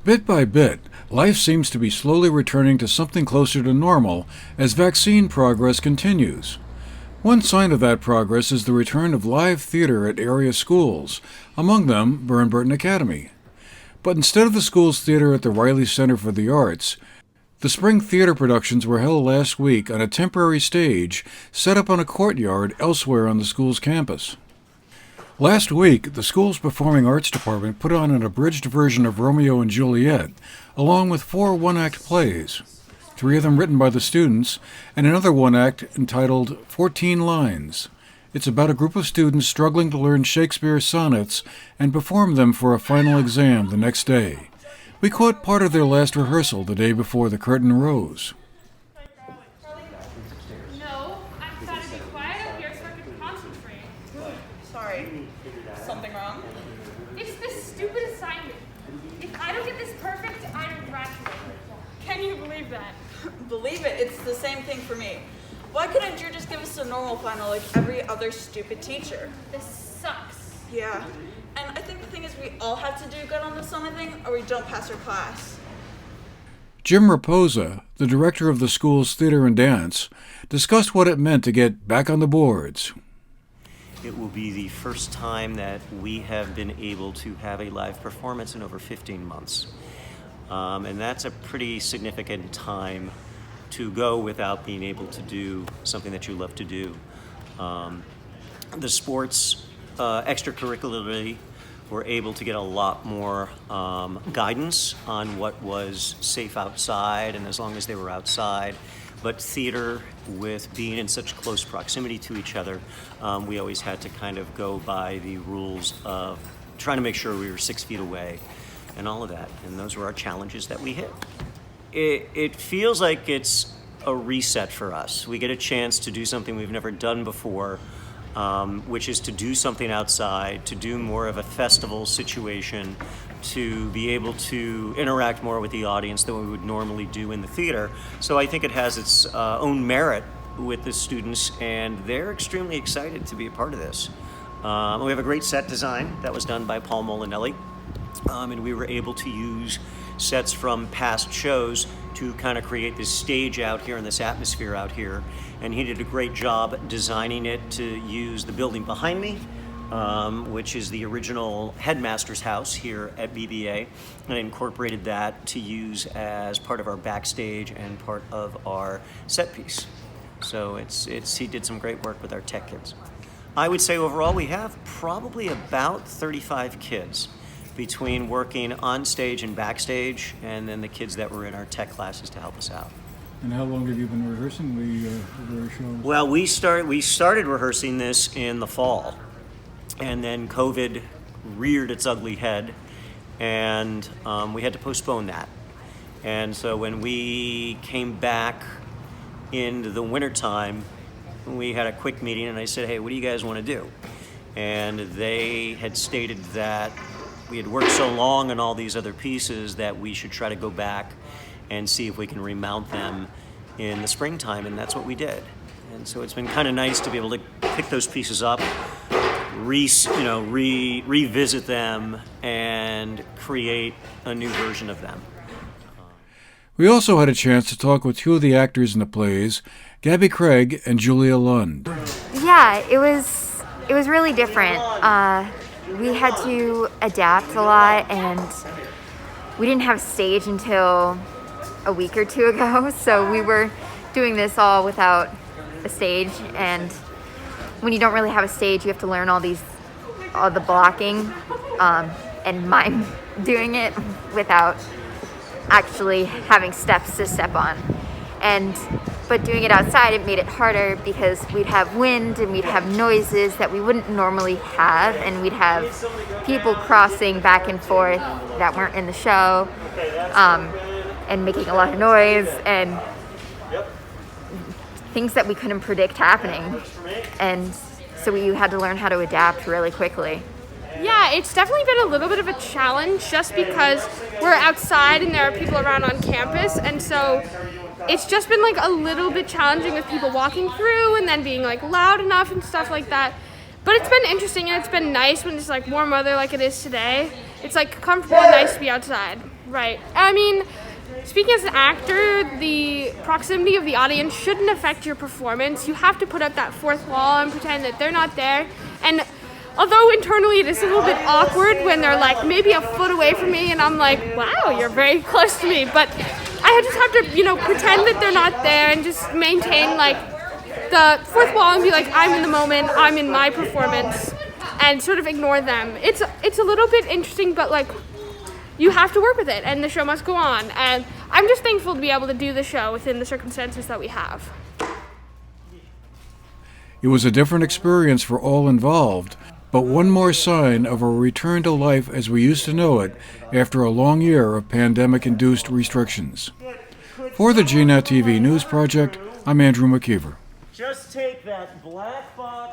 Bit by bit, life seems to be slowly returning to something closer to normal as vaccine progress continues. One sign of that progress is the return of live theater at area schools, among them Burr and Burton Academy. But instead of the school's theater at the Riley Center for the Arts, the spring theater productions were held last week on a temporary stage set up on a courtyard elsewhere on the school's campus. Last week, the school's performing arts department put on an abridged version of Romeo and Juliet, along with 4 one-act plays, 3 of them written by the students, and another one-act entitled 14 Lines. It's about a group of students struggling to learn Shakespeare's sonnets and perform them for a final exam the next day. We caught part of their last rehearsal the day before the curtain rose. No, I've got to be quiet up here so I can concentrate. Sorry. Something wrong? It's this stupid assignment. If I don't get this perfect, I don't graduate. Can you believe that? Believe it, it's the same thing for me. Why couldn't you just give us a normal final like every other stupid teacher? This sucks. Yeah. And I think the thing is we all have to do good on this summit thing or we don't pass our class. Jim Raposa, the director of the school's theater and dance, discussed what it meant to get back on the boards. It will be the first time that we have been able to have a live performance in over 15 months. And that's a pretty significant time to go without being able to do something that you love to do. The sports, extracurricularly, were able to get a lot more guidance on what was safe outside and as long as they were outside. But theater, with being in such close proximity to each other, we always had to kind of go by the rules of trying to make sure we were 6 feet away and all of that. And those were our challenges that we hit. It feels like it's a reset for us. We get a chance to do something we've never done before, which is to do something outside, to do more of a festival situation, to be able to interact more with the audience than we would normally do in the theater. So I think it has its own merit with the students, and they're extremely excited to be a part of this. We have a great set design that was done by Paul Molinelli, and we were able to use sets from past shows to kind of create this stage out here and this atmosphere out here. And he did a great job designing it to use the building behind me, which is the original headmaster's house here at BBA, and incorporated that to use as part of our backstage and part of our set piece. So he did some great work with our tech kids. I would say overall we have probably about 35 kids between working on stage and backstage, and then the kids that were in our tech classes to help us out. And how long have you been rehearsing the show? Well, we started rehearsing this in the fall, and then COVID reared its ugly head, and we had to postpone that. And so when we came back into the wintertime, we had a quick meeting, and I said, hey, what do you guys want to do? And they had stated that we had worked so long on all these other pieces that we should try to go back and see if we can remount them in the springtime, and that's what we did. And so it's been kind of nice to be able to pick those pieces up, revisit them, and create a new version of them. We also had a chance to talk with 2 of the actors in the plays, Gabby Craig and Julia Lund. Yeah, it was really different. We had to adapt a lot, and we didn't have a stage until a week or 2 ago, so we were doing this all without a stage. And when you don't really have a stage, you have to learn all the blocking and mime doing it without actually having steps to step on. But doing it outside, it made it harder because we'd have wind and we'd have noises that we wouldn't normally have, and we'd have people crossing back and forth that weren't in the show, and making a lot of noise and things that we couldn't predict happening. And so we had to learn how to adapt really quickly. Yeah, it's definitely been a little bit of a challenge just because we're outside and there are people around on campus, and so it's just been like a little bit challenging with people walking through and then being like loud enough and stuff like that. But it's been interesting, and it's been nice when it's like warm weather like it is today. It's like comfortable and nice to be outside, right? I mean, speaking as an actor, the proximity of the audience shouldn't affect your performance. You have to put up that fourth wall and pretend that they're not there. And although internally it is a little bit awkward when they're like maybe a foot away from me and I'm like, wow, you're very close to me. But I just have to, pretend that they're not there and just maintain like the fourth wall and be like, I'm in the moment, I'm in my performance, and sort of ignore them. It's a little bit interesting, but like you have to work with it and the show must go on. And I'm just thankful to be able to do the show within the circumstances that we have. It was a different experience for all involved, but one more sign of a return to life as we used to know it after a long year of pandemic-induced restrictions. For the GNAT-TV News Project, I'm Andrew McKeever. Just take that black box